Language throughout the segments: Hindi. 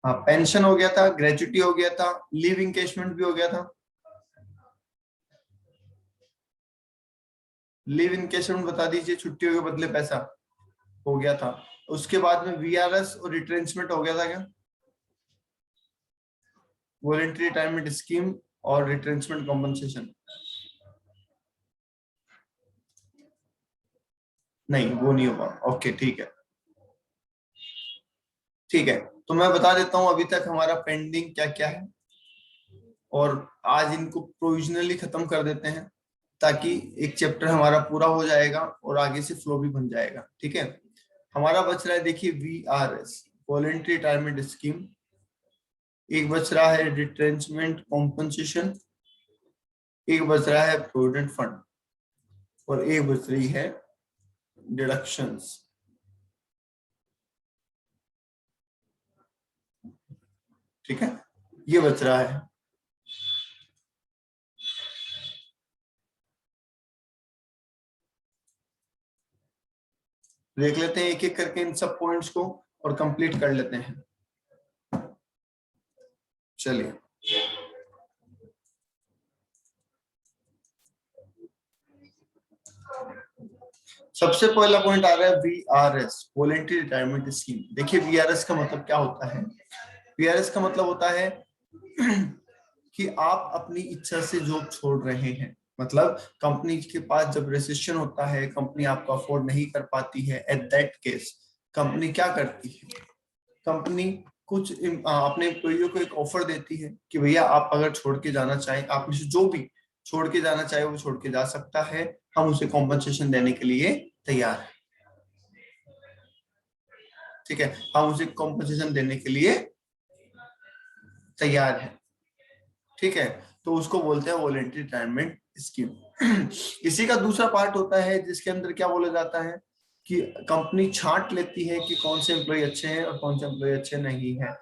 हाँ, पेंशन हो गया था, ग्रेच्युटी हो गया था, लीव इंकेशमेंट भी हो गया था। लीव इंकेशमेंट बता दीजिए, छुट्टियों के बदले पैसा हो गया था। उसके बाद में वीआरएस और रिट्रेंचमेंट हो गया था क्या? वॉलेंटरी रिटायरमेंट स्कीम और रिट्रेंचमेंट कॉम्पनसेशन। नहीं, वो नहीं होगा। ओके, ठीक है। ठीक है, तो मैं बता देता हूं अभी तक हमारा पेंडिंग क्या क्या है, और आज इनको प्रोविजनली खत्म कर देते हैं, ताकि एक चैप्टर हमारा पूरा हो जाएगा और आगे से फ्लो भी बन जाएगा। ठीक है, हमारा बच रहा है, देखिए, वीआरएस, वॉलेंटरी रिटायरमेंट स्कीम। एक बच रहा है रिट्रेंचमेंट कॉम्पनसेशन, एक बच रहा है प्रोविडेंट फंड, और एक बच रही है डिडक्शंस। ठीक है, ये बच रहा है। देख लेते हैं एक एक करके इन सब पॉइंट्स को और कंप्लीट कर लेते हैं। चलिए, सबसे पहला पॉइंट आ रहा है वीआरएस, वॉलेंटरी रिटायरमेंट स्कीम। देखिए, वीआरएस का मतलब क्या होता है? वीआरएस का मतलब होता है कि आप अपनी इच्छा से जॉब छोड़ रहे हैं। मतलब कंपनी के पास जब रेसिशन होता है, कंपनी आपको अफोर्ड नहीं कर पाती है, एट दैट केस कंपनी क्या करती है? कंपनी कुछ अपने एम्प्लॉइयों को एक ऑफर देती है कि भैया, आप अगर छोड़ के जाना चाहें, आप में से जो भी छोड़ के जाना चाहे वो छोड़ के जा सकता है, हम उसे कॉम्पनसेशन देने के लिए तैयार है। ठीक है, हम उसे कॉम्पनसेशन देने के लिए तैयार है। ठीक है, तो उसको बोलते हैं वॉलेंटरी रिटायरमेंट स्कीम। इसी का दूसरा पार्ट होता है जिसके अंदर क्या बोला जाता है कि कंपनी छांट लेती है कि कौन से एम्प्लॉय अच्छे हैं और कौन से एम्प्लॉय अच्छे नहीं है।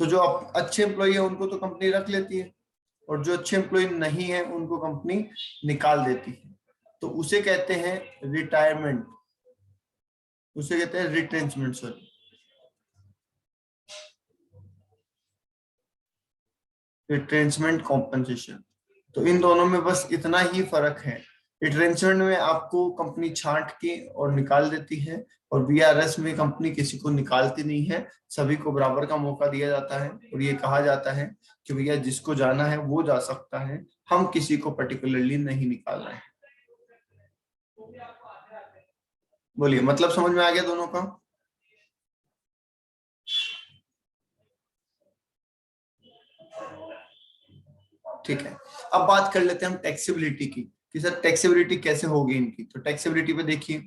तो जो अच्छे एम्प्लॉय है उनको तो कंपनी रख लेती है, और जो अच्छे एम्प्लॉय नहीं है उनको कंपनी निकाल देती है। तो उसे कहते हैं रिटायरमेंट, उसे कहते हैं रिट्रेंचमेंट, सॉरी, रिट्रेंचमेंट कॉम्पनसेशन। तो इन दोनों में बस इतना ही फर्क है। रिट्रेंचमेंट में आपको कंपनी छांट के और निकाल देती है, और वीआरएस में कंपनी किसी को निकालती नहीं है, सभी को बराबर का मौका दिया जाता है, और ये कहा जाता है कि भैया, जिसको जाना है वो जा सकता है, हम किसी को पर्टिकुलरली नहीं निकाल रहे हैं। बोलिए, मतलब समझ में आ गया दोनों का? ठीक है, अब बात कर लेते हैं हम टैक्सेबिलिटी की, कि सर टैक्सेबिलिटी कैसे होगी इनकी। तो टैक्सेबिलिटी पे देखिए,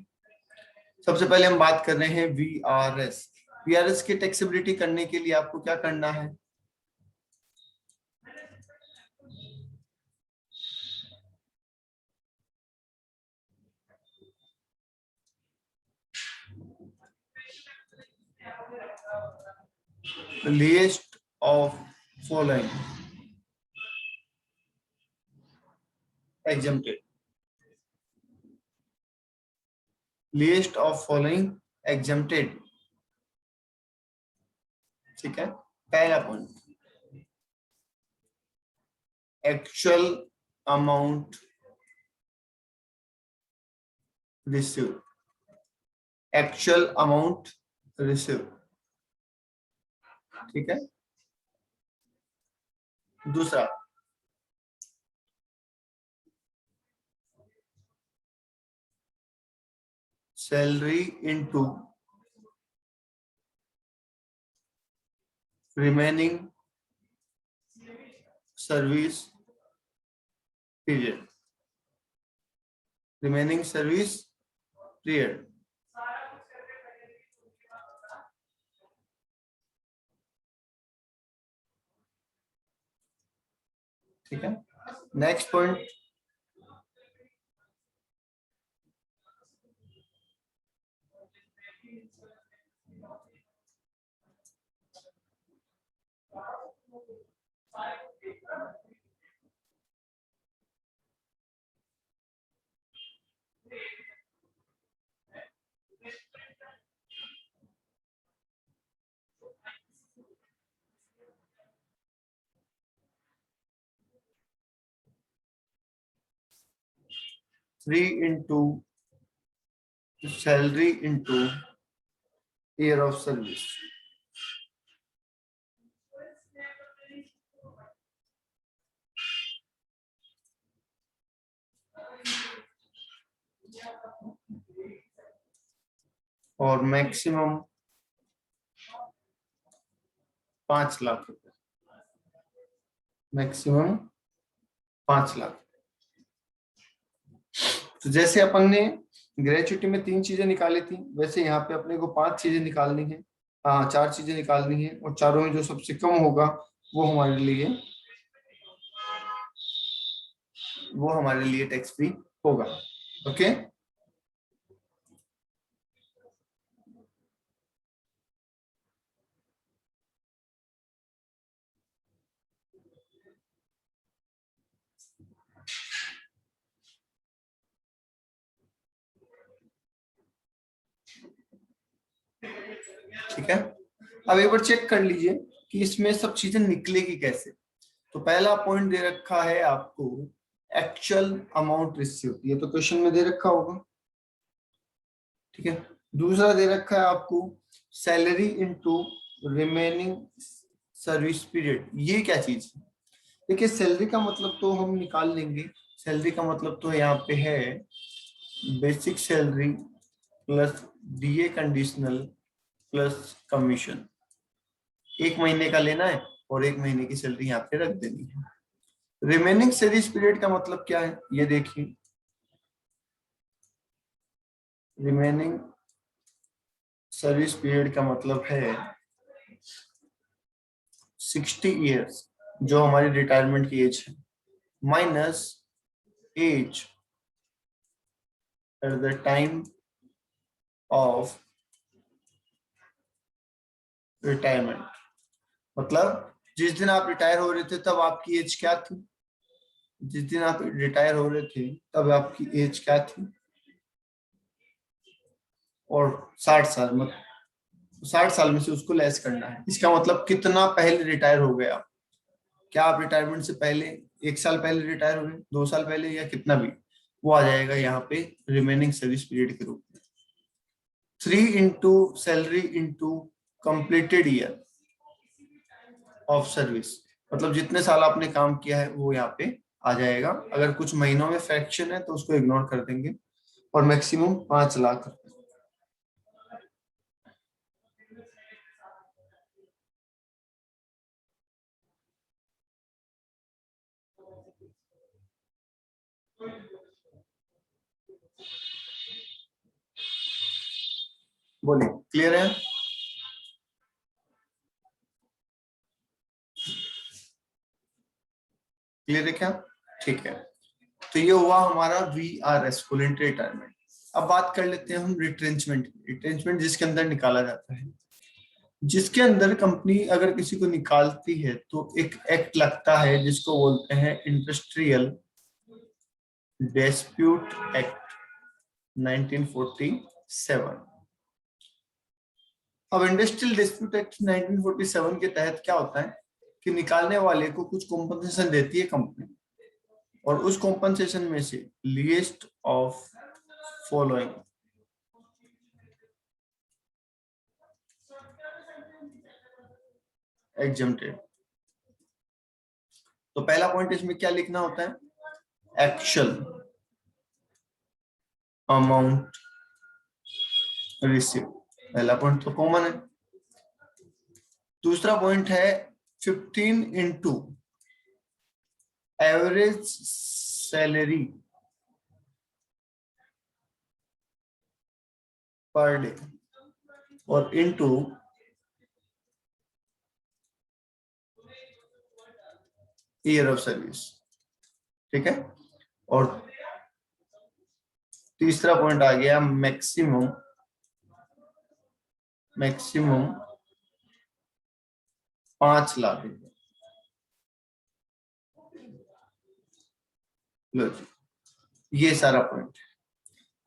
सबसे पहले हम बात कर रहे हैं वीआरएस। वीआरएस की टैक्सेबिलिटी करने के लिए आपको क्या करना है? List of following exempted, list of following exempted. ठीक है, पहला point, actual amount receive, actual amount receive. ठीक है, दूसरा, salary into remaining service period, remaining service period. ठीक है, next point, 3 into salary into year of service. और मैक्सिमम 5 लाख रुपए, मैक्सिमम 5 लाख। तो जैसे अपन ने ग्रेचुइटी में 3 चीजें निकाली थी, वैसे यहाँ पे अपने को 5 चीजें निकालनी है। हाँ, 4 चीजें निकालनी है, और चारों में जो सबसे कम होगा वो हमारे लिए टैक्स फ्री होगा। ओके, ठीक है। अब एक बार चेक कर लीजिए कि इसमें सब चीजें निकलेगी कैसे। तो पहला पॉइंट दे रखा है आपको एक्चुअल अमाउंट रिसीव, ये तो क्वेश्चन में दे रखा होगा, ठीक है। दूसरा दे रखा है आपको salary into remaining service period. ये क्या चीज है? देखिए, सैलरी का मतलब तो हम निकाल लेंगे। सैलरी का मतलब तो यहाँ पे है basic salary plus DA conditional plus commission. 1 महीने का लेना है और 1 महीने की सैलरी यहाँ पे रख देनी है। रिमेनिंग सर्विस पीरियड का मतलब क्या है, ये देखिए। रिमेनिंग सर्विस पीरियड का मतलब है 60 ईयर्स, जो हमारी रिटायरमेंट की एज है, minus age at the time of retirement. मतलब जिस दिन आप रिटायर हो रहे थे तब आपकी एज क्या थी, जिस दिन आप रिटायर हो रहे थे तब आपकी एज क्या थी, और 60 साल, मतलब 60 साल में से उसको लेस करना है। इसका मतलब कितना पहले रिटायर हो गए आप। क्या आप रिटायरमेंट से पहले 1 साल पहले रिटायर हुए, 2 साल पहले, या कितना भी, वो आ जाएगा यहाँ पे रिमेनिंग सर्विस पीरियड के रूप में। 3 into salary into completed year of service, मतलब जितने साल आपने काम किया है वो यहाँ पे आ जाएगा। अगर कुछ महीनों में फ्रैक्शन है तो उसको इग्नोर कर देंगे। और मैक्सिमम 5 लाख। बोलिए, क्लियर है? क्लियर है क्या? ठीक है। तो ये हुआ हमारा VRS, वॉलंटरी रिटायरमेंट। अब बात कर लेते हैं हम रिट्रेंचमेंट। रिट्रेंचमेंट जिसके अंदर निकाला जाता है, जिसके अंदर कंपनी अगर किसी को निकालती है तो एक एक्ट लगता है जिसको बोलते हैं इंडस्ट्रियल डिस्प्यूट एक्ट 1947। अब इंडस्ट्रियल डिस्प्यूट एक्ट 1947 के तहत क्या होता है कि निकालने वाले को कुछ कॉम्पनसेशन देती है कंपनी, और उस कॉम्पनसेशन में से लिस्ट ऑफ फॉलोइंग एग्जम्प्टेड। तो पहला पॉइंट इसमें क्या लिखना होता है, एक्चुअल अमाउंट रिसीव। पहला पॉइंट तो कॉमन है। दूसरा पॉइंट है 15 into average salary per day और इंटू ईयर ऑफ सर्विस, ठीक है। और तीसरा पॉइंट आ गया मैक्सिमम 5 लाख रुपए। लो जी, ये सारा पॉइंट।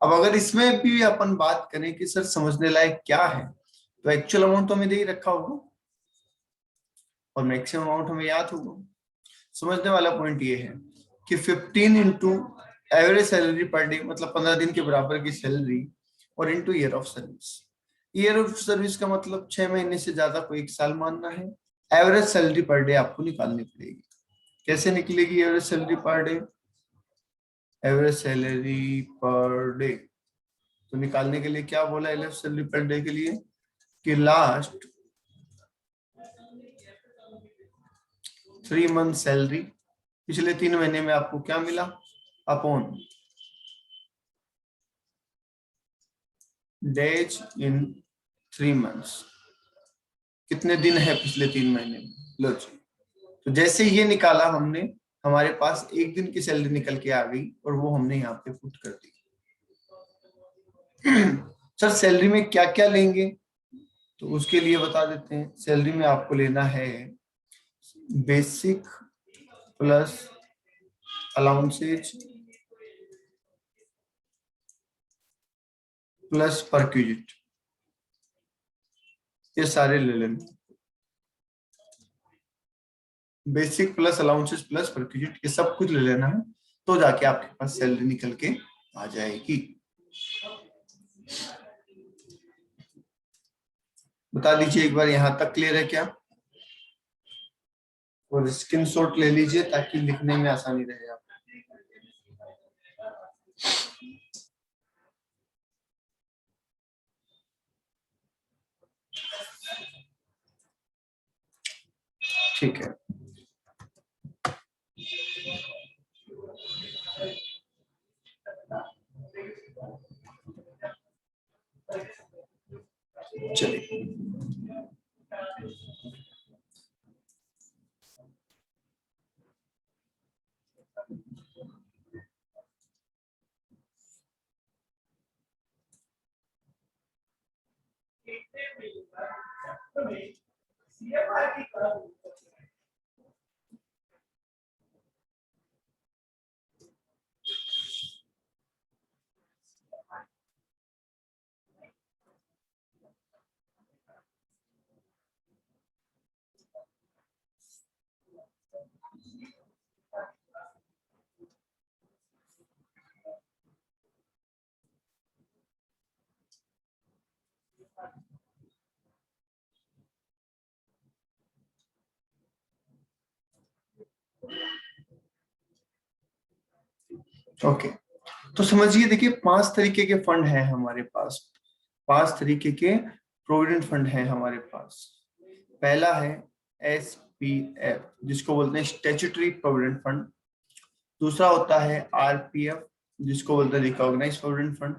अब अगर इसमें भी अपन बात करें कि सर समझने लायक क्या है, तो एक्चुअल अमाउंट तो हमें दे ही रखा होगा और मैक्सिमम अमाउंट हमें याद होगा। समझने वाला पॉइंट ये है कि 15 into average salary per day मतलब 15 दिन के बराबर की सैलरी, और into year of service. Year of service का मतलब 6 महीने से ज्यादा को 1 साल मानना है। एवरेज सैलरी पर डे आपको निकालनी पड़ेगी। कैसे निकलेगी average salary per day? Average salary per day तो निकालने के लिए क्या बोला एवरेज सैलरी पर डे के लिए कि लास्ट 3 मंथ सैलरी, पिछले 3 महीने में आपको क्या मिला, अपॉन डेज इन 3 मंथ्स, कितने दिन है पिछले 3 महीने में। लो जी, तो जैसे ये निकाला हमने, हमारे पास एक दिन की सैलरी निकल के आ गई और वो हमने यहाँ पे पुट कर दी। सर सैलरी में क्या क्या लेंगे, तो उसके लिए बता देते हैं। सैलरी में आपको लेना है basic plus allowances plus perquisite, ये सारे ले लेना। Basic plus allowances plus perquisite, ये सब कुछ ले लेना है, तो जाके आपके पास सैलरी निकल के आ जाएगी। बता दीजिए एक बार, यहां तक क्लियर है क्या? और स्क्रीनशॉट ले लीजिए ताकि लिखने में आसानी रहे आप। ठीक है, चलिए ओके, तो समझिए, देखिए 5 तरीके के फंड हैं हमारे पास। 5 तरीके के प्रोविडेंट फंड हैं हमारे पास। पहला है SPF, जिसको बोलते हैं स्टैट्यूटरी प्रोविडेंट फंड। दूसरा होता है RPF, जिसको बोलते हैं रिकॉग्नाइज प्रोविडेंट फंड।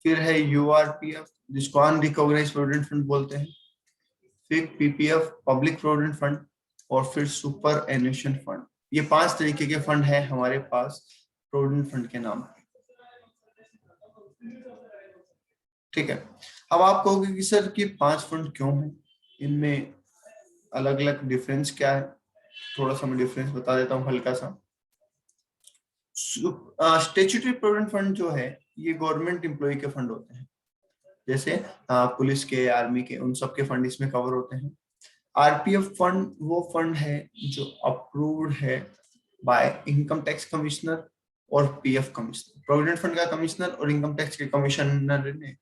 फिर है URPF, जिसको अनरिकॉग्नाइज प्रोविडेंट फंड बोलते हैं। फिर PPF, पब्लिक प्रोविडेंट फंड। और फिर सुपर एन्युएशन फंड। ये 5 तरीके के फंड हैं हमारे पास प्रोविडेंट फंड के नाम। ठीक है, अब आप कहोगे कि सर कि 5 फंड क्यों हैं, इनमें अलग अलग डिफरेंस क्या है? थोड़ा सा मैं डिफरेंस बता देता हूँ हल्का सा। स्टेच्यूटरी प्रोविडेंट फंड जो है, ये गवर्नमेंट एम्प्लॉय के फंड होते हैं, जैसे पुलिस के, आर्मी के, उन सब के फंड इसमें कवर होते हैं। RPF फंड वो फंड है जो अप्रूव्ड है बाय इनकम टैक्स कमिश्नर और PF कमिश्नर। प्रोविडेंट फंड का कमिश्नर और इनकम टैक्स के कमिश्नर ने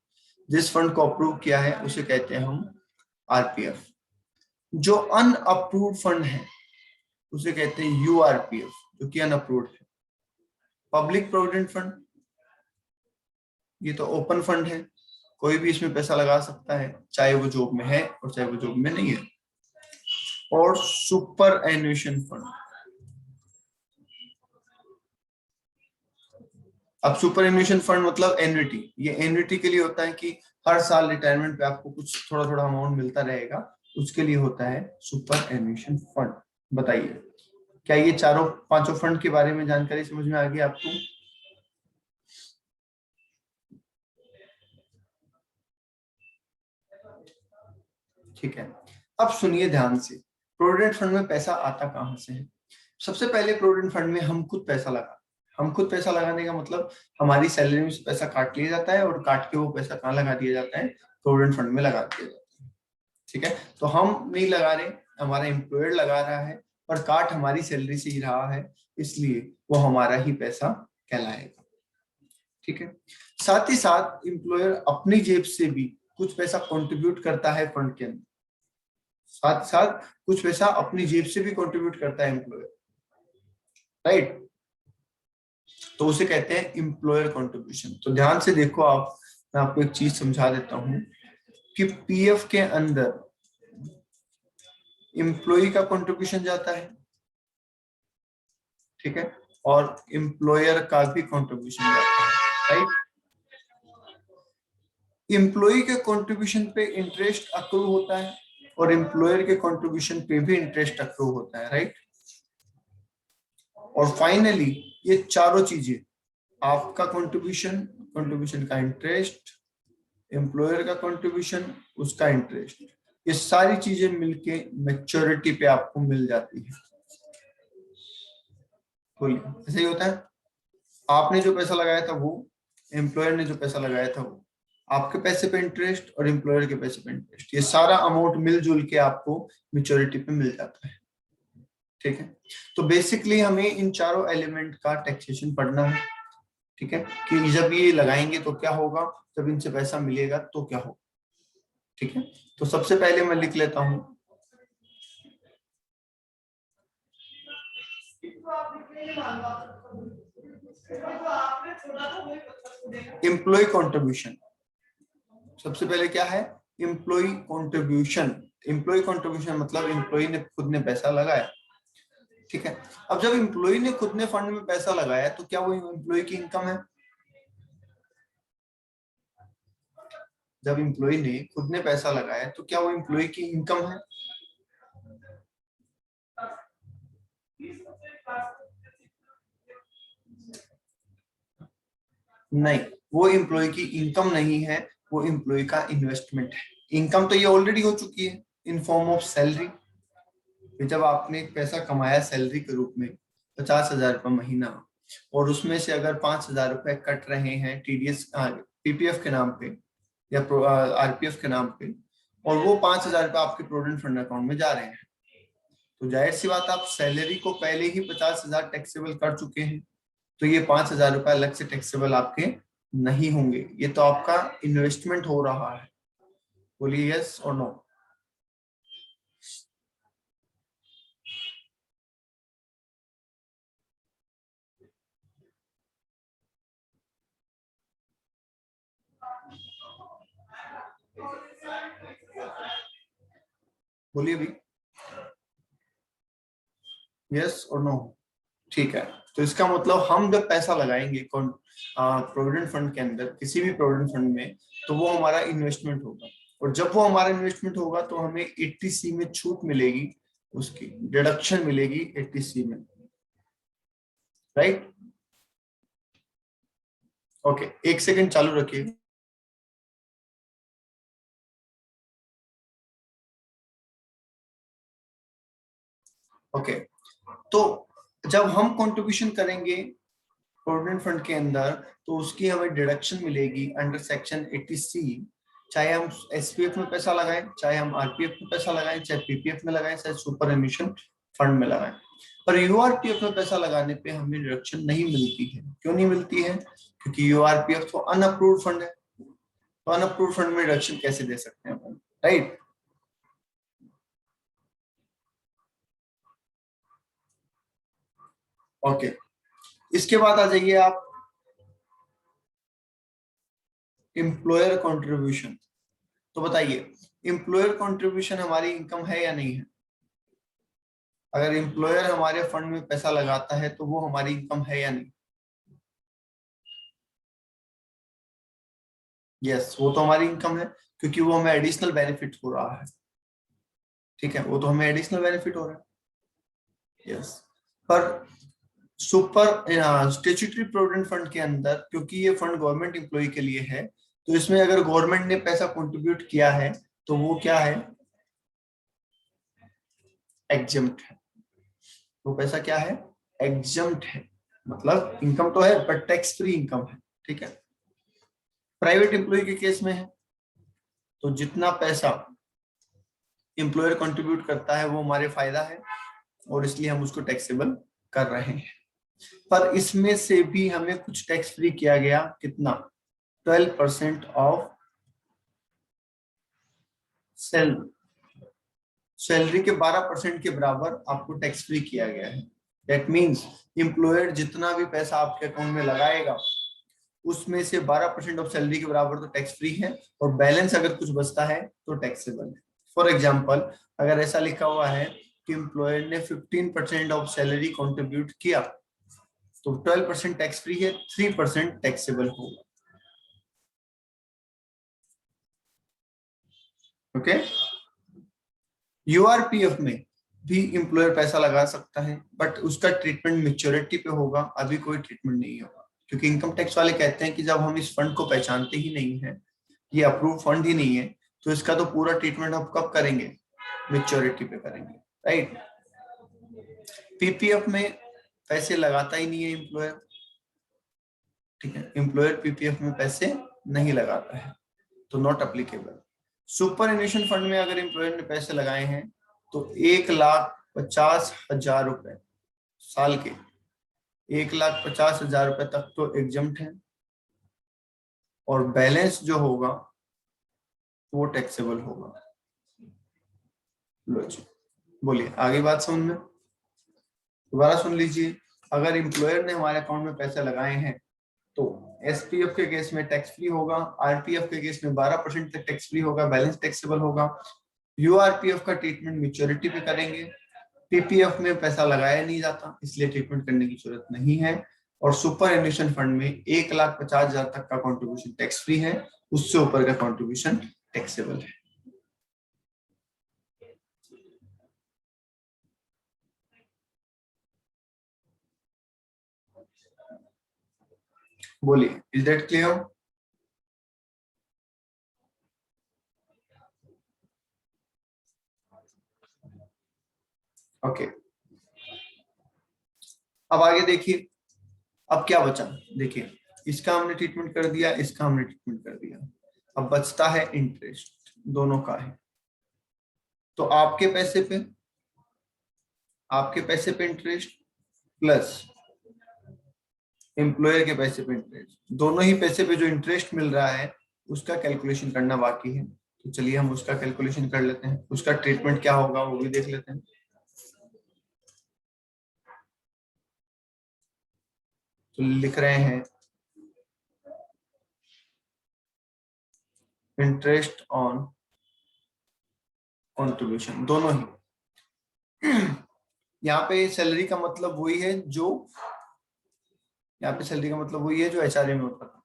जिस फंड को अप्रूव किया है उसे कहते हैं हम RPF। जो अनअप्रूव्ड फंड है उसे कहते हैं URPF, जो कि अनअप्रूव्ड है। पब्लिक प्रोविडेंट फंड, ये तो ओपन फंड है, कोई भी इसमें पैसा लगा सकता है, चाहे वो जॉब में है और चाहे वो जॉब में नहीं है। और सुपर एन्युएशन फंड, अब सुपर एन्युएशन फंड मतलब एन्युटी, ये एन्युटी के लिए होता है कि हर साल रिटायरमेंट पे आपको कुछ थोड़ा थोड़ा अमाउंट मिलता रहेगा, उसके लिए होता है सुपर एन्युएशन फंड। बताइए, क्या ये चारों पांचों फंड के बारे में जानकारी समझ में आ गई आपको? ठीक है, अब सुनिए ध्यान से, प्रोविडेंट फंड में पैसा आता कहां से है? सबसे पहले प्रोविडेंट फंड में हम खुद पैसा लगा, हम खुद पैसा लगाने का मतलब हमारी सैलरी में से पैसा काट लिया जाता है और काट के वो पैसा कहाँ लगा दिया जाता है? प्रोविडेंट फंड में लगा दिया जाता है। ठीक है, तो हम नहीं लगा रहे, हमारा एम्प्लॉयर लगा रहा है, और काट हमारी सैलरी से ही रहा है, इसलिए वो हमारा ही पैसा कहलाएगा। ठीक है, साथ ही साथ एम्प्लॉयर अपनी जेब से भी कुछ पैसा कंट्रीब्यूट करता है फंड के अंदर, साथ साथ कुछ पैसा अपनी जेब से भी कंट्रीब्यूट करता है एम्प्लॉयर, राइट। तो उसे कहते हैं एम्प्लॉयर कंट्रीब्यूशन। तो ध्यान से देखो आप, मैं आपको एक चीज समझा देता हूं कि पीएफ के अंदर एम्प्लॉय का कंट्रीब्यूशन जाता है, ठीक है, और एम्प्लॉयर का भी कंट्रीब्यूशन जाता है, राइट। एम्प्लॉय के कंट्रीब्यूशन पे इंटरेस्ट अक्रू होता है और एम्प्लॉयर के कंट्रीब्यूशन पे भी इंटरेस्ट अक्रू होता है, राइट। और फाइनली ये चारों चीजें, आपका कंट्रीब्यूशन, कंट्रीब्यूशन का इंटरेस्ट, एम्प्लॉयर का कंट्रीब्यूशन, उसका इंटरेस्ट, ये सारी चीजें मिलके मैच्योरिटी पे आपको मिल जाती है। तो ऐसे ही होता है, आपने जो पैसा लगाया था वो, एम्प्लॉयर ने जो पैसा लगाया था वो, आपके पैसे पे इंटरेस्ट और एम्प्लॉयर के पैसे पे इंटरेस्ट, ये सारा अमाउंट मिलजुल के आपको मैच्योरिटी पे मिल जाता है। ठीक है, तो बेसिकली हमें इन चारों एलिमेंट का टैक्सेशन पढ़ना है। ठीक है, कि जब ये लगाएंगे तो क्या होगा, जब इनसे पैसा मिलेगा तो क्या होगा। ठीक है, तो सबसे पहले मैं लिख लेता हूं एम्प्लॉय कंट्रीब्यूशन। सबसे पहले क्या है, एम्प्लॉय कंट्रीब्यूशन। एम्प्लॉय कंट्रीब्यूशन मतलब एम्प्लॉय ने खुद ने पैसा लगाया। ठीक है, अब जब एम्प्लॉय ने खुद ने फंड में पैसा लगाया तो क्या वो एम्प्लॉय की इनकम है। जब एम्प्लॉय ने खुद ने पैसा लगाया तो क्या वो एम्प्लॉय की इनकम है। नहीं, वो एम्प्लॉय की इनकम नहीं है, वो एम्प्लॉय का इन्वेस्टमेंट है। इनकम तो ये ऑलरेडी हो चुकी है इन फॉर्म ऑफ सैलरी। जब आपने पैसा कमाया सैलरी के रूप में 50,000 रुपये महीना, और उसमें से अगर 5,000 रुपए कट रहे हैं टीडीएस पीपीएफ के नाम पे या आरपीएफ के नाम पे, और वो 5,000 रुपये आपके प्रोविडेंट फंड अकाउंट में जा रहे हैं, तो जाहिर सी बात, आप सैलरी को पहले ही 50,000 टैक्सेबल कर चुके हैं, तो ये 5,000 रुपये अलग से टैक्सेबल आपके नहीं होंगे। ये तो आपका इन्वेस्टमेंट हो रहा है। बोलिए यस और नो। बोलिए भी यस और नो। ठीक है, तो इसका मतलब हम जब पैसा लगाएंगे कौन प्रोविडेंट फंड के अंदर, किसी भी प्रोविडेंट फंड में, तो वो हमारा इन्वेस्टमेंट होगा, और जब वो हमारा इन्वेस्टमेंट होगा तो हमें 80C में छूट मिलेगी, उसकी डिडक्शन मिलेगी 80C में, राइट। ओके, एक सेकंड चालू रखिए। ओके, तो जब हम कंट्रीब्यूशन करेंगे प्रोविडेंट फंड के अंदर, तो उसकी हमें डिडक्शन मिलेगी अंडर सेक्शन 80C, चाहे हम एसपीएफ में पैसा लगाएं, चाहे हम आरपीएफ में पैसा लगाएं, चाहे पीपीएफ में लगाएं, चाहे सुपर एमिशन फंड में लगाएं। पर यूआरपीएफ में पैसा लगाने पे हमें डिडक्शन नहीं मिलती है। क्यों नहीं मिलती है? क्योंकि यूआरपीएफ तो अनअप्रूव्ड फंड है, तो अनअप्रूव्ड फंड में डिडक्शन कैसे दे सकते हैं, राइट। ओके, इसके बाद आ जाइए आप एम्प्लॉयर कंट्रीब्यूशन। तो बताइए, एम्प्लॉयर कंट्रीब्यूशन हमारी इनकम है या नहीं है? अगर एम्प्लॉयर हमारे फंड में पैसा लगाता है तो वो हमारी इनकम है या नहीं? यस, वो तो हमारी इनकम है, क्योंकि वो हमें एडिशनल बेनिफिट हो रहा है। ठीक है, वो तो हमें एडिशनल बेनिफिट हो रहा है। यस, पर सुपर स्टेच्यूटरी प्रोविडेंट फंड के अंदर, क्योंकि ये फंड गवर्नमेंट एम्प्लॉय के लिए है, तो इसमें अगर गवर्नमेंट ने पैसा कंट्रीब्यूट किया है तो वो क्या है, एग्जम्प्ट है। वो पैसा क्या है, एग्जम्प्ट है, मतलब इनकम तो है पर टैक्स फ्री इनकम है। ठीक है, प्राइवेट एम्प्लॉय के केस में है, तो जितना पैसा एम्प्लॉयर कंट्रीब्यूट करता है वो हमारे फायदा है, और इसलिए हम उसको टैक्सेबल कर रहे हैं। पर इसमें से भी हमें कुछ टैक्स फ्री किया गया, कितना? 12% ऑफ सैलरी के 12% के बराबर आपको टैक्स फ्री किया गया है। दैट मीन्स एम्प्लॉयर जितना भी पैसा आपके अकाउंट में लगाएगा उसमें से 12% ऑफ सैलरी के बराबर तो टैक्स फ्री है, और बैलेंस अगर कुछ बचता है तो टैक्सेबल है। फॉर एग्जाम्पल, अगर ऐसा लिखा हुआ है कि एम्प्लॉयर ने 15% ऑफ सैलरी कॉन्ट्रीब्यूट किया, तो 12% टैक्स फ्री है, 3% टैक्सेबल होगा। ओके। यूआरपीएफ में भी एम्प्लॉयर पैसा लगा सकता है, बट उसका ट्रीटमेंट मेच्योरिटी पे होगा, अभी कोई ट्रीटमेंट नहीं होगा, क्योंकि इनकम टैक्स वाले कहते हैं कि जब हम इस फंड को पहचानते ही नहीं है, ये अप्रूव फंड ही नहीं है, तो इसका तो पूरा ट्रीटमेंट हम कब करेंगे? मेच्योरिटी पे करेंगे, राइट। पीपीएफ में पैसे लगाता ही नहीं है एम्प्लॉयर, ठीक है, एम्प्लॉयर पीपीएफ में पैसे नहीं लगाता है, तो नॉट अप्लीकेबल। सुपर एन्युएशन फंड में अगर एम्प्लॉयर ने पैसे लगाए हैं तो 1,50,000 रुपए साल के, 1,50,000 रुपए तक तो एग्जम्प्ट है, और बैलेंस जो होगा वो टैक्सेबल होगा। लो जी, बोलिए आगे बात समझ में, दोबारा सुन लीजिए। अगर एम्प्लॉयर ने हमारे अकाउंट में पैसे लगाए हैं तो एसपीएफ के केस में टैक्स फ्री होगा, आरपीएफ के केस में 12% तक टैक्स फ्री होगा, बैलेंस टैक्सेबल होगा। यूआरपीएफ का ट्रीटमेंट मैच्योरिटी पे करेंगे, पीपीएफ में पैसा लगाया नहीं जाता इसलिए ट्रीटमेंट करने की जरूरत नहीं है, और सुपर एन्युएशन फंड में 1,50,000 तक का कॉन्ट्रीब्यूशन टैक्स फ्री है, उससे ऊपर का कॉन्ट्रीब्यूशन टैक्सेबल है। बोलिए, इज दैट क्लियर? ओके, अब आगे देखिए, अब क्या बचा? देखिए, इसका हमने ट्रीटमेंट कर दिया, इसका हमने ट्रीटमेंट कर दिया, अब बचता है इंटरेस्ट, दोनों का है। तो आपके पैसे पे इंटरेस्ट प्लस एम्प्लॉयर के पैसे पे इंटरेस्ट, दोनों ही पैसे पे जो इंटरेस्ट मिल रहा है उसका कैलकुलेशन करना बाकी है, तो चलिए हम उसका कैलकुलेशन कर लेते हैं, उसका ट्रीटमेंट क्या होगा वो भी देख लेते हैं। तो लिख रहे हैं इंटरेस्ट ऑन कॉन्ट्रीब्यूशन, दोनों ही। यहाँ पे सैलरी का मतलब वही है जो, यहाँ पे सैलरी का मतलब वही है जो एचआरए में होता था,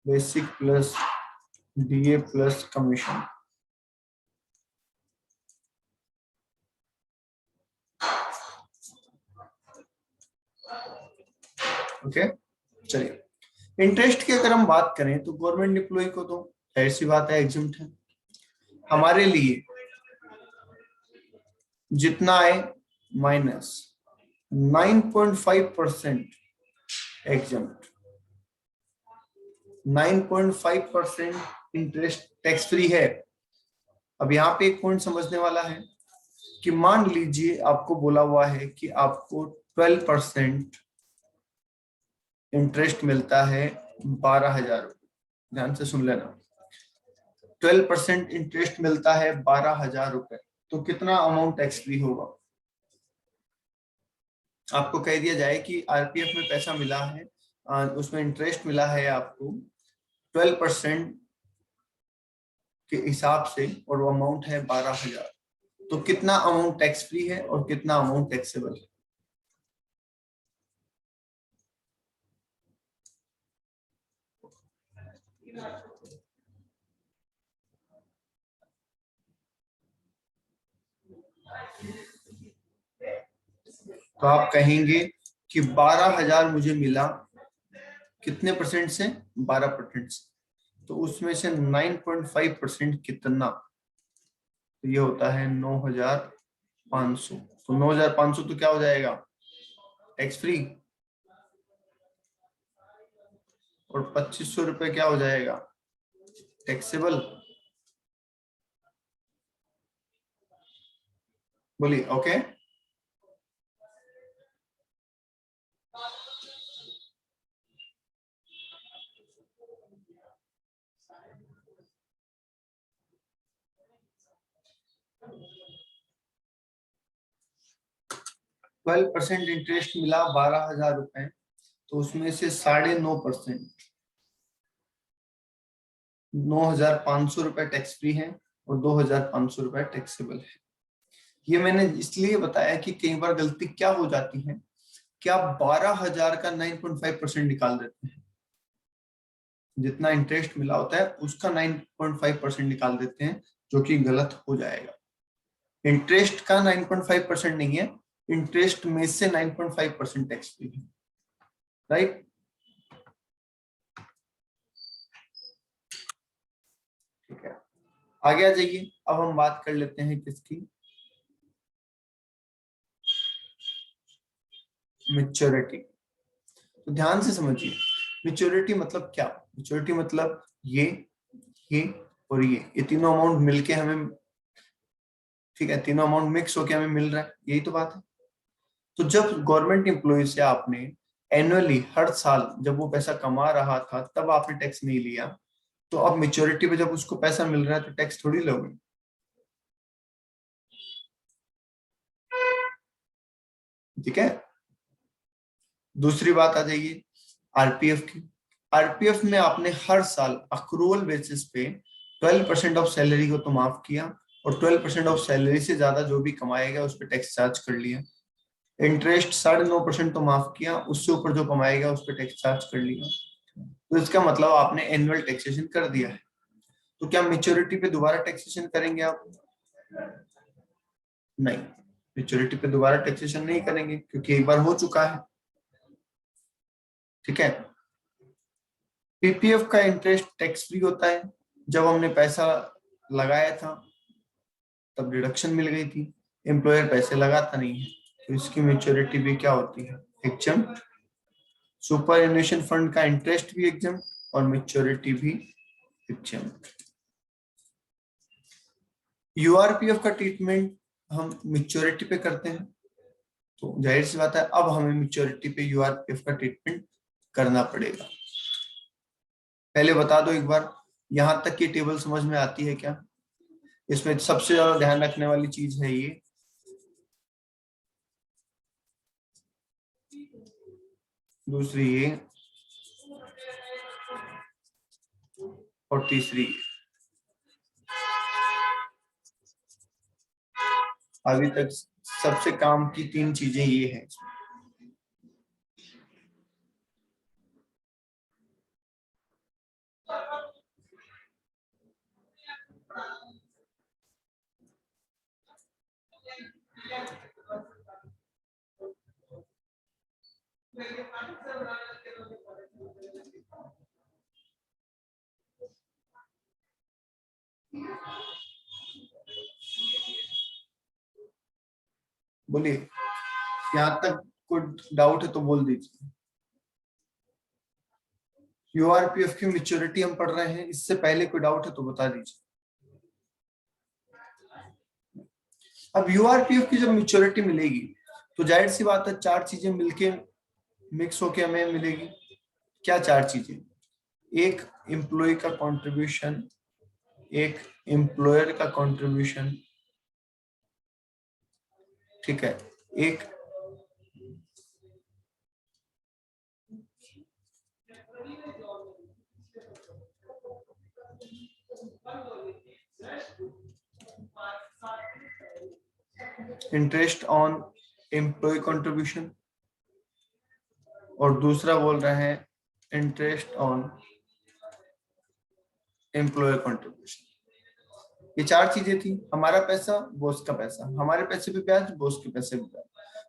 basic plus DA plus commission. Okay, चलिए, इंटरेस्ट की अगर हम बात करें तो गवर्नमेंट एम्प्लॉय को तो ऐसी बात है एग्जम्प्ट है, हमारे लिए जितना आए minus 9.5% exempt, 9.5% interest tax free है। अब यहाँ पे एक पॉइंट समझने वाला है कि मान लीजिए आपको बोला हुआ है कि आपको 12% इंटरेस्ट मिलता है 12,000 रुपये, ध्यान से सुन लेना, 12% इंटरेस्ट मिलता है 12,000 रुपये, तो कितना अमाउंट टैक्स फ्री होगा? आपको कह दिया जाए कि आरपीएफ में पैसा मिला है, उसमें इंटरेस्ट मिला है आपको 12% के हिसाब से, और वो अमाउंट है 12,000, तो कितना अमाउंट टैक्स फ्री है और कितना अमाउंट टैक्सेबल है? तो आप कहेंगे कि 12,000 मुझे मिला, कितने परसेंट से? 12% से, तो उसमें से 9.5% कितना? तो ये होता है 9,500, तो 9,500 तो क्या हो जाएगा? टैक्स फ्री, और 2,500 रुपए क्या हो जाएगा? टैक्सेबल। बोलिए, ओके। 12% इंटरेस्ट मिला 12,000 रुपए, तो उसमें से 9.5%, 9,500 रुपए टैक्स फ्री है और 2,500 रुपए टैक्सेबल है। ये मैंने इसलिए बताया कि कई बार गलती क्या हो जाती है कि आप 12,000 का 9.5% निकाल देते हैं, जितना इंटरेस्ट मिला होता है उसका 9.5% निकाल देते हैं, जो कि गलत हो जाएगा। इंटरेस्ट का 9.5% नहीं है, इंटरेस्ट में से 9.5% टैक्स फ्री है, राइट। ठीक है, आगे आ जाइए। अब हम बात कर लेते हैं किसकी, मैच्योरिटी। तो ध्यान से समझिए, मैच्योरिटी मतलब क्या। मैच्योरिटी मतलब ये और ये तीनों अमाउंट मिलके हमें, ठीक है, तीनों अमाउंट मिक्स होके हमें मिल रहा है, यही तो बात है। तो जब गवर्नमेंट एम्प्लॉय से आपने एनुअली हर साल जब वो पैसा कमा रहा था तब आपने टैक्स नहीं लिया, तो अब मैच्योरिटी पे जब उसको पैसा मिल रहा है तो टैक्स थोड़ी लोगे। ठीक है, दूसरी बात आ जाइए आरपीएफ की। आरपीएफ में आपने हर साल अक्रूवल बेसिस पे 12% ऑफ सैलरी को तो माफ किया, और 12% ऑफ सैलरी से ज्यादा जो भी कमाएगा उस पर टैक्स चार्ज कर लिया। इंटरेस्ट 9.5% तो माफ किया, उससे ऊपर जो कमाएगा उस पर टैक्स चार्ज कर लिया। तो इसका मतलब आपने एनुअल टैक्सेशन कर दिया है। तो क्या मेच्योरिटी पे दोबारा टैक्सेशन करेंगे आप? नहीं, मेच्योरिटी पे दोबारा टैक्सेशन नहीं करेंगे क्योंकि एक बार हो चुका है। ठीक है, पीपीएफ का इंटरेस्ट टैक्स फ्री होता है। जब हमने पैसा लगाया था तब डिडक्शन मिल गई थी, एम्प्लॉयर पैसे लगाता नहीं है, तो इसकी मेच्योरिटी भी क्या होती है, एग्जम्प्ट। सुपर एन्युएशन फंड का इंटरेस्ट भी एग्जम्प्ट और मेच्योरिटी भी एग्जम्प्ट। यूआरपीएफ का ट्रीटमेंट हम मेच्योरिटी पे करते हैं, तो जाहिर सी बात है अब हमें मेच्योरिटी पे यूआरपीएफ का ट्रीटमेंट करना पड़ेगा। पहले बता दो एक बार, यहां तक की टेबल समझ में आती है क्या? इसमें सबसे ज्यादा ध्यान रखने वाली चीज है ये, दूसरी ये और तीसरी ये। अभी तक सबसे काम की 3 चीजें ये हैं। बोलिए, यहाँ तक कोई डाउट है तो बोल दीजिए। यूआरपीएफ की मैच्योरिटी हम पढ़ रहे हैं, इससे पहले कोई डाउट है तो बता दीजिए। अब यूआरपीएफ की जब मैच्योरिटी मिलेगी तो जाहिर सी बात है 4 चीजें मिलके मिक्स होके हमें मिलेगी। क्या 4 चीजें? एक एम्प्लॉय का कंट्रीब्यूशन, एक एम्प्लॉयर का कंट्रीब्यूशन, ठीक है, एक इंटरेस्ट ऑन एम्प्लॉय कंट्रीब्यूशन, और दूसरा बोल रहे हैं इंटरेस्ट ऑन एम्प्लॉयर कंट्रीब्यूशन। ये 4 चीजें थी, हमारा पैसा, बॉस का पैसा, हमारे पैसे पे ब्याज, बॉस के पैसे पे ब्याज,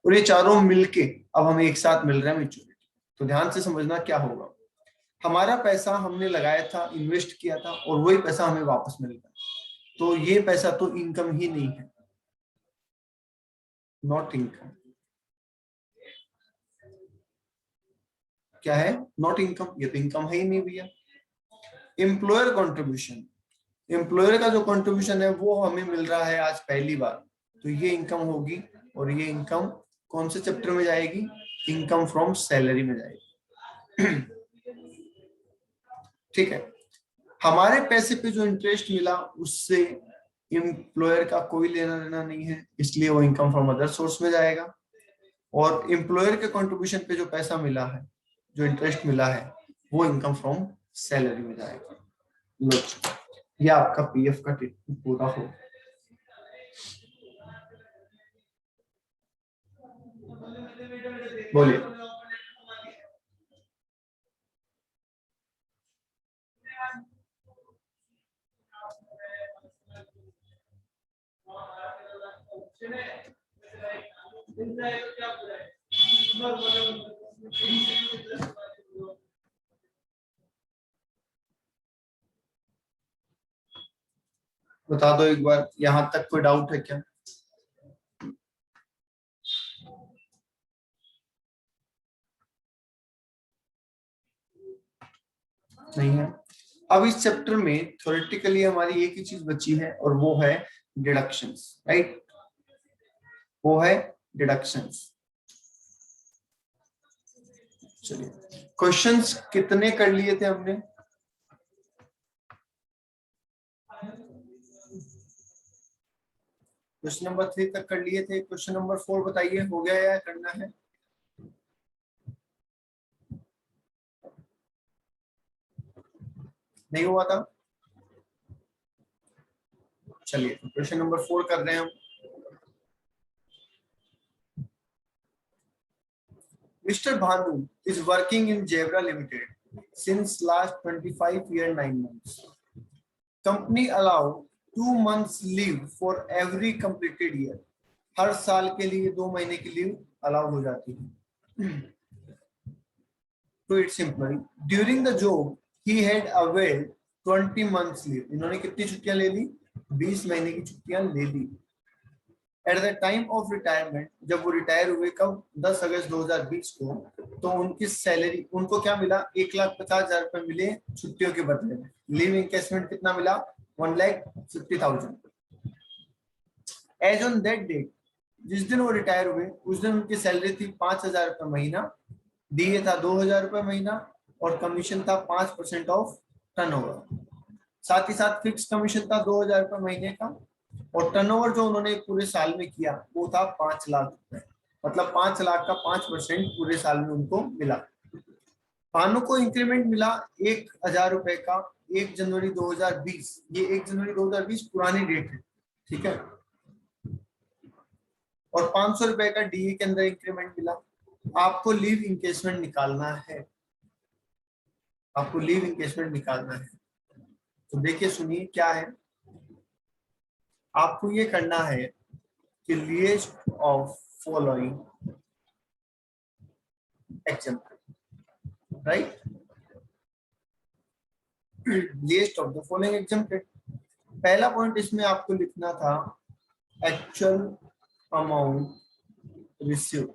और ये चारों मिलके अब हमें एक साथ मिल रहा है मैच्योरिटी। तो ध्यान से समझना क्या होगा, हमारा पैसा हमने लगाया था, इन्वेस्ट किया था, और वही पैसा हमें वापस मिल रहा है, तो ये पैसा तो इनकम ही नहीं है, नॉट इनकम। क्या है? नॉट इनकम, ये तो इनकम है ही नहीं भैया। एम्प्लॉयर कंट्रीब्यूशन, एम्प्लॉयर का जो कंट्रीब्यूशन है वो हमें मिल रहा है आज पहली बार, तो ये इनकम होगी, और ये इनकम कौन से चैप्टर में जाएगी? इनकम फ्रॉम सैलरी में जाएगी। ठीक है, हमारे पैसे पे जो इंटरेस्ट मिला उससे एम्प्लॉयर का कोई लेना देना नहीं है, इसलिए वो इनकम फ्रॉम अदर सोर्स में जाएगा। और एम्प्लॉयर के कंट्रीब्यूशन पे जो पैसा मिला है, जो इंटरेस्ट मिला है, वो इनकम फ्रॉम सैलरी में जाएगा। लो, ये आपका पीएफ का पूरा हो। बोलिए। बता दो एक बार, यहां तक कोई डाउट है क्या? नहीं है। अब इस चैप्टर में थ्योरेटिकली हमारी एक ही चीज बची है और वो है डिडक्शंस, राइट? वो है डिडक्शंस। चलिए, क्वेश्चंस कितने कर लिए थे हमने? क्वेश्चन नंबर 3 तक कर लिए थे। क्वेश्चन नंबर 4 बताइए, हो गया या करना है? नहीं हुआ था? चलिए, क्वेश्चन नंबर 4 कर रहे हैं हम। Mister Bhanu is working in Jebra Limited since last 25 year 9 months. Company allow 2 months leave for every completed year. हर साल के लिए 2 महीने की लीव अलाउ हो जाती है to its employee. During the job, he had availed 20 months leave. इन्होंने कितनी छुट्टियां ले ली? 20 महीने की छुट्टियां ले ली। At the time of retirement, जब वो रिटायर हुए, कब? 10 अगस्त 2020 को, तो उनकी सैलरी, उनको क्या मिला? 1,50,000 रुपए मिले छुट्टियों के बदले में। लीव इंकेसमेंट कितना मिला? 1,50,000। एज ऑन दैट डेट, जिस दिन वो रिटायर हुए उस दिन उनकी सैलरी थी 5,000 रुपए महीना, डीए था 2,000 रुपए महीना, और कमीशन था 5% ऑफ टर्नओवर। साथ ही साथ फिक्स कमीशन था 2,000 रुपए महीने का, और टर्नओवर जो उन्होंने पूरे साल में किया वो था 5 लाख रुपए। मतलब 5 लाख का 5% पूरे साल में उनको मिला। भानु को इंक्रीमेंट मिला 1,000 रुपए का 1 जनवरी 2020। ये 1 जनवरी 2020 पुरानी डेट है, ठीक है। और 500 रुपए का डीए के अंदर इंक्रीमेंट मिला। आपको लीव इंकेसमेंट निकालना है, आपको लीव इंकेसमेंट निकालना है। तो देखिए, सुनिए क्या है। आपको ये करना है कि list of following example, right? List of the following example. पहला पॉइंट इसमें आपको लिखना था एक्चुअल अमाउंट रिसीव।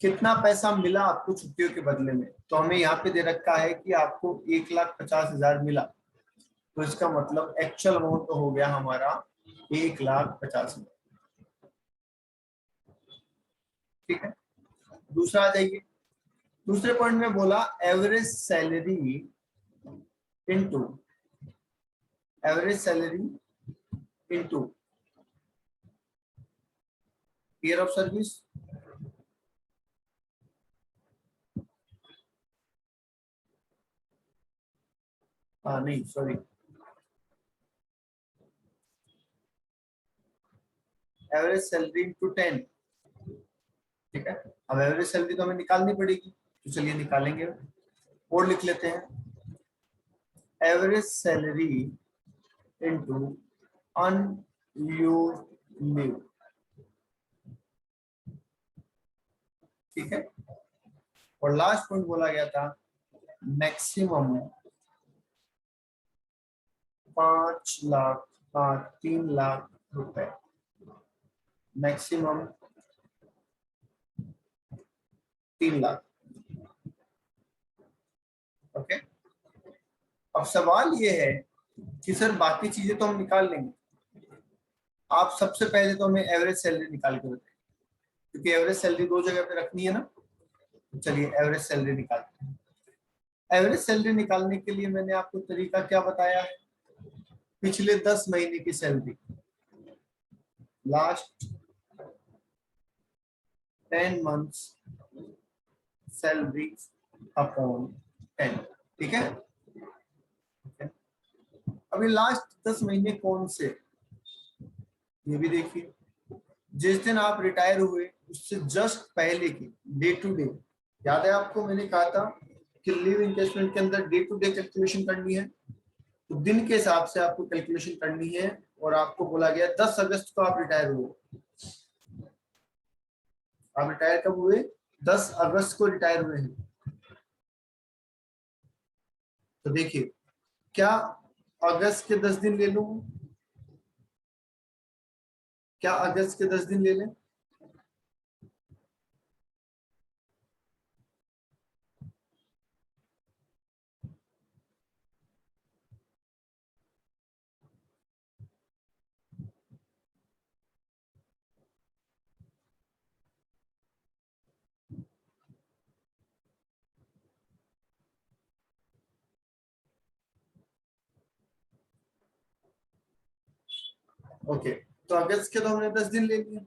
कितना पैसा मिला आपको छुट्टियों के बदले में? तो हमें यहाँ पे दे रखा है कि आपको 1,50,000 मिला, तो इसका मतलब एक्चुअल अमाउंट तो हो गया हमारा 1,50,000। ठीक है। दूसरा आ जाइए। दूसरे पॉइंट में बोला average salary into year of service. हाँ नहीं, सॉरी, एवरेज सैलरी इनटू 10। ठीक है। अब एवरेज सैलरी तो हमें निकालनी पड़ेगी, तो चलिए निकालेंगे। और लिख लेते हैं average salary into unused leave. ठीक है। और लास्ट पॉइंट बोला गया था मैक्सिमम 5 लाख, 3 लाख रुपए, मैक्सिमम 3 लाख। ओके। अब सवाल ये है कि सर बाकी चीजें तो हम निकाल लेंगे, आप सबसे पहले तो हमें एवरेज सैलरी निकाल के बताइए, क्योंकि एवरेज सैलरी 2 जगह पे रखनी है ना। चलिए एवरेज सैलरी निकालते हैं। एवरेज सैलरी निकालने के लिए मैंने आपको तरीका क्या बताया है? पिछले 10 महीने की salary, last 10 months salary upon 10, ठीक है। अभी लास्ट 10 महीने कौन से, ये भी देखिए। जिस दिन आप रिटायर हुए उससे जस्ट पहले की डे टू डे, याद है आपको मैंने कहा था कि लीव इंकेजमेंट के अंदर डे टू डे कैलकुलेशन करनी है, तो दिन के हिसाब से आपको कैलकुलेशन करनी है। और आपको बोला गया 10 अगस्त को आप रिटायर हुए। आप रिटायर कब हुए? 10 अगस्त को रिटायर हुए हैं। तो देखिए, क्या अगस्त के 10 दिन ले लूं? क्या अगस्त के 10 दिन ले लें? ओके, तो अगस्त के तो हमने 10 दिन ले लिए,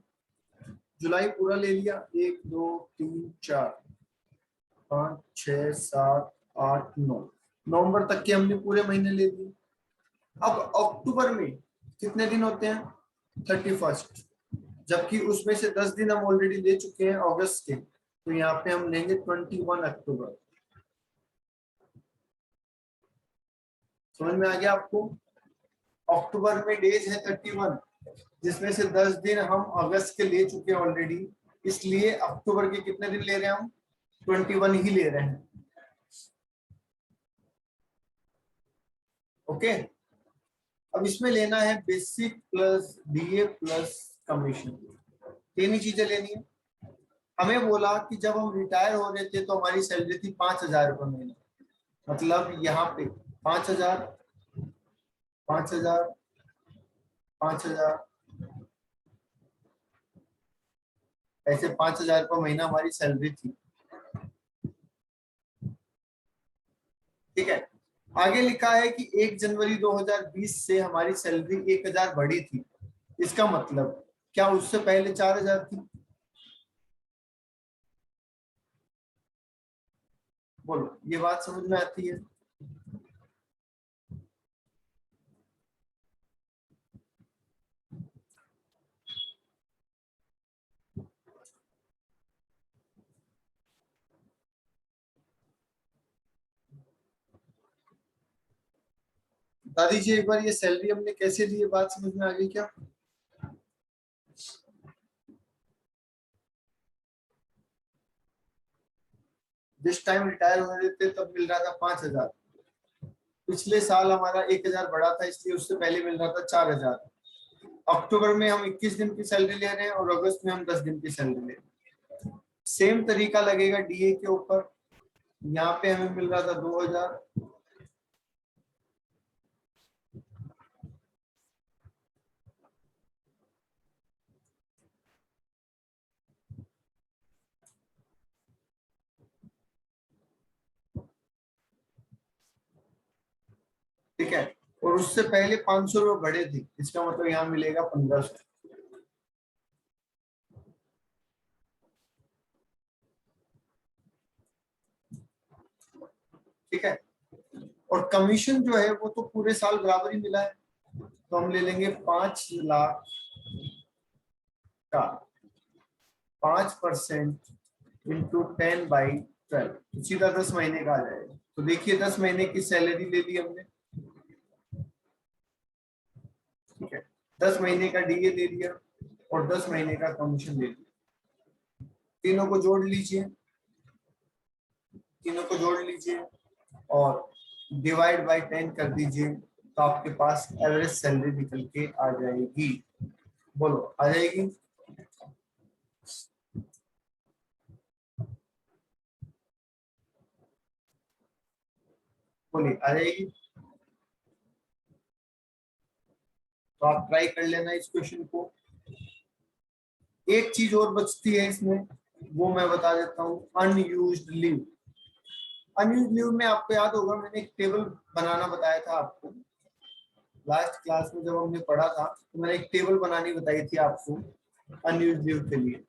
जुलाई पूरा ले लिया, 1 2 3 4 5 6 7 8 9, नवंबर तक के हमने पूरे महीने ले लिए। अब अक्टूबर में कितने दिन होते हैं? 31st, जबकि उसमें से 10 दिन हम ऑलरेडी ले चुके हैं अगस्त के, तो यहाँ पे हम लेंगे 21 अक्टूबर। समझ में आ गया आपको? अक्टूबर में डेज है 31, जिसमें से 10 दिन हम अगस्त के ले चुके हैं ऑलरेडी, इसलिए अक्टूबर के कितने दिन ले रहे हैं हम? 21 ही ले रहे हैं। ओके, अब इसमें लेना है basic plus DA plus commission, तीन ही चीजें लेनी है। हमें बोला कि जब हम रिटायर हो रहे थे तो हमारी सैलरी थी 5,000 रुपये महीना, मतलब यहाँ पे 5,000 5,000 5,000, ऐसे 5,000 रुपये महीना हमारी सैलरी थी, ठीक है। आगे लिखा है कि 1 जनवरी 2020 से हमारी सैलरी 1,000 बढ़ी थी, इसका मतलब क्या उससे पहले 4,000 थी? बोलो, ये बात समझ में आती है? बता दीजिए एक बार, ये सैलरी हमने कैसे ली है, बात समझ में आ गई क्या? जिस टाइम रिटायर हो रहे थे तब मिल रहा था 5,000, पिछले साल हमारा 1,000 बढ़ा था, इसलिए उससे पहले मिल रहा था 4,000। अक्टूबर में हम 21 दिन की सैलरी ले रहे हैं और अगस्त में हम 10 दिन की सैलरी ले रहे हैं। सेम तरीका लगेगा डीए के ऊपर, यहाँ पे हमें मिल रहा था 2,000, ठीक है, और उससे पहले 500 रुपये बढ़े थे, इसका मतलब यहाँ मिलेगा 1,500, ठीक है। और कमीशन जो है वो तो पूरे साल बराबर ही मिला है, तो हम ले लेंगे 5,00,000 का 5% इंटू 10/12, सीधा 10 महीने का आ जाएगा। तो देखिए 10 महीने की सैलरी ले ली हमने, ठीक है, 10 महीने का डीए ले लिया और 10 महीने का कमीशन ले लिया, तीनों को जोड़ लीजिए, तीनों को जोड़ लीजिए और डिवाइड बाय 10 कर दीजिए, तो आपके पास एवरेज सैलरी निकल के आ जाएगी। बोलो, आ जाएगी? बोलिए, आ जाएगी? तो आप ट्राई कर लेना इस क्वेश्चन को। एक चीज और बचती है इसमें, वो मैं बता देता हूँ, अनयूज्ड लीव। अनयूज्ड लीव में आपको याद होगा मैंने एक टेबल बनाना बताया था आपको लास्ट क्लास में जब हमने पढ़ा था, तो मैंने एक टेबल बनानी बताई थी आपको अनयूज्ड लीव के लिए,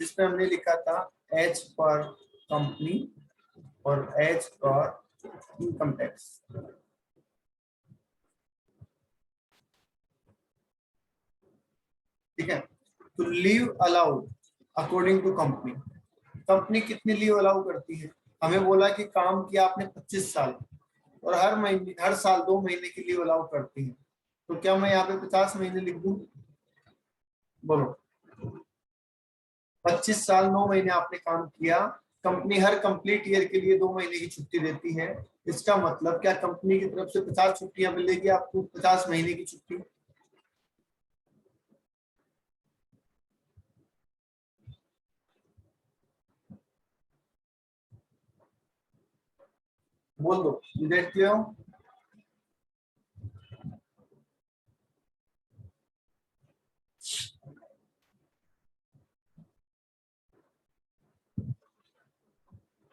जिसमें हमने लिखा था एच पर कंपनी और एच पर इनकम टैक्स। ठीक है, तो leave allowed according to company, company कितनी लीव अलाउ करती है। हमें बोला कि काम किया आपने 25 साल और हर महीने हर साल 2 महीने की लीव अलाउ करती है, तो क्या मैं यहाँ पे 50 महीने लिख दूं? बोलो, 25 साल 9 महीने आपने काम किया, कंपनी हर कंप्लीट ईयर के लिए 2 महीने की छुट्टी देती है, इसका मतलब क्या कंपनी की तरफ से 50 छुट्टियां मिलेगी आपको, 50 महीने की छुट्टी। बोल दो, रिजेक्ट किया हो?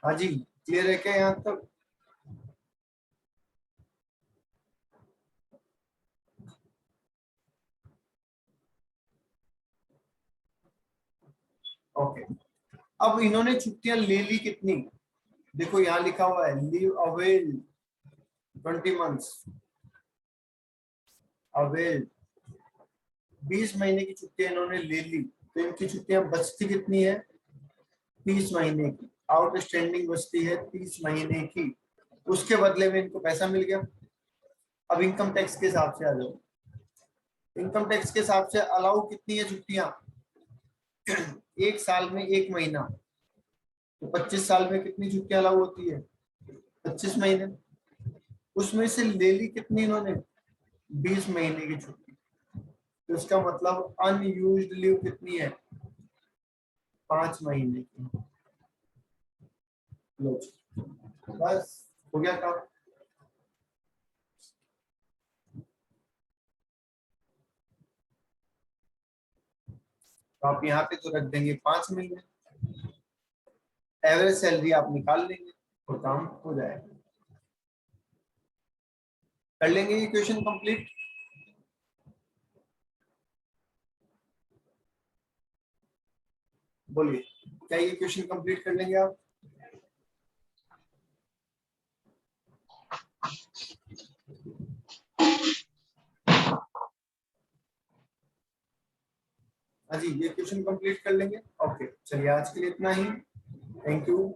हाँ जी, क्लियर है क्या यहाँ तक? ओके, अब इन्होंने छुट्टियां ले ली कितनी, देखो यहाँ लिखा हुआ है लीव अवेल 20 मंथ्स, अवेल 20 महीने की छुट्टियां इन्होंने ले ली, तो इनकी छुट्टियां बचती कितनी है, 30 महीने की, आउटस्टैंडिंग बचती है 30 महीने की, उसके बदले में इनको पैसा मिल गया। अब इनकम टैक्स के हिसाब से आ जाओ, इनकम टैक्स के हिसाब से अलाउ कितनी है छुट्टियां, एक साल में एक महीना, तो 25 साल में कितनी छुट्टियां अलाउ होती है, 25 महीने, उसमें से ले ली कितनी इन्होंने, 20 महीने की छुट्टी, तो इसका मतलब अनयूज्ड लीव कितनी है, 5 महीने की। लो बस हो गया काम। तो आप यहाँ पे तो रख देंगे 5 महीने, एवरेज सैलरी आप निकाल लेंगे और काम हो जाएगा। कर लेंगे ये क्वेश्चन कंप्लीट। बोलिए, क्या ये क्वेश्चन कंप्लीट कर लेंगे आप? हाँ जी, ये क्वेश्चन कंप्लीट कर लेंगे। ओके, चलिए आज के लिए इतना ही। Thank you.